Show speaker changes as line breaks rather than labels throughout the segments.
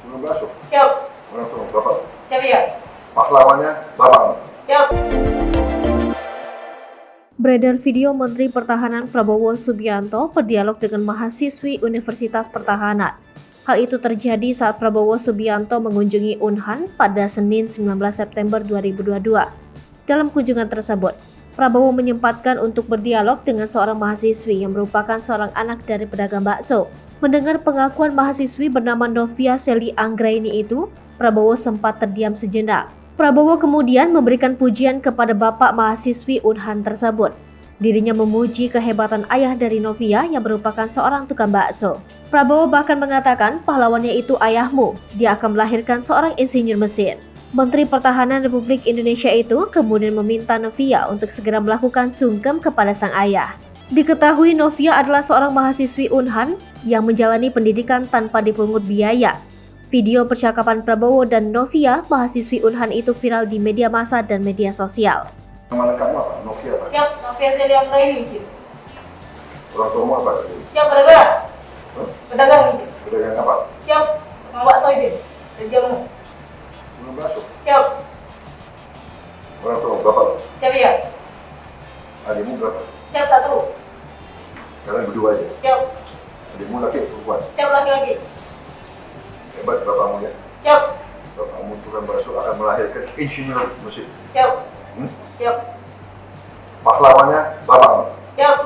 Belum masuk.
Siap.
Langsung Bapak.
Siap ya.
Pahlawannya Bapak.
Siap.
Beredar video Menteri Pertahanan Prabowo Subianto berdialog dengan mahasiswi Universitas Pertahanan. Hal itu terjadi saat Prabowo Subianto mengunjungi Unhan pada Senin 19 September 2022. Dalam kunjungan tersebut, Prabowo menyempatkan untuk berdialog dengan seorang mahasiswi yang merupakan seorang anak dari pedagang bakso. Mendengar pengakuan mahasiswi bernama Novia Seli Anggraini itu, Prabowo sempat terdiam sejenak. Prabowo kemudian memberikan pujian kepada bapak mahasiswi Unhan tersebut. Dirinya memuji kehebatan ayah dari Novia yang merupakan seorang tukang bakso. Prabowo bahkan mengatakan pahlawannya itu ayahmu, dia akan melahirkan seorang insinyur mesin. Menteri Pertahanan Republik Indonesia itu kemudian meminta Novia untuk segera melakukan sungkem kepada sang ayah. Diketahui Novia adalah seorang mahasiswi Unhan yang menjalani pendidikan tanpa dipungut biaya. Video percakapan Prabowo dan Novia, mahasiswi Unhan itu viral di media massa dan media sosial.
Nama lengkapmu apa? Novia apa?
Siap. Novia Seli Anggraini.
Orang tuamu apa?
Siap pedagang.
Hah?
Pedagang ini.
Pedagang apa?
Siap. Tukang bakso ini. Dan jamu.
Belum masuk.
Siap.
Orang tua Bapak.
Siap ya.
Adikmu berapa?
Siap 1.
Kalian berdua aja.
Siap.
Adikmu laki perempuan.
Siap laki-laki.
Hebat bapakmu ya.
Siap.
Bapakmu tukang bakso akan melahirkan insinyur musik.
Siap. Siap.
Pahlawannya Bapak.
Siap.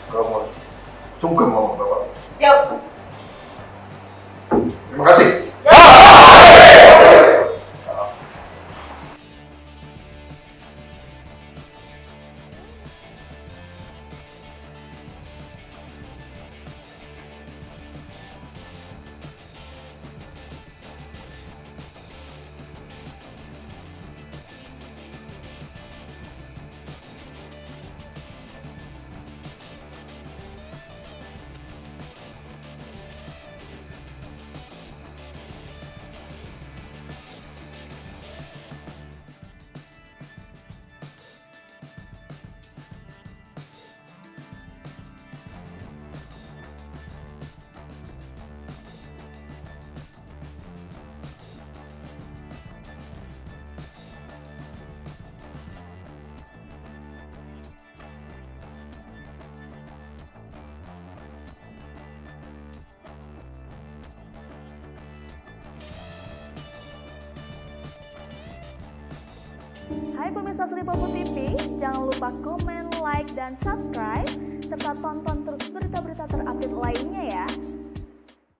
Kau mau sungkem mau Bapak.
Siap.
Terima kasih.
Hai pemirsa Sri Popo TV, jangan lupa komen, like, dan subscribe, serta tonton terus berita-berita terupdate lainnya ya.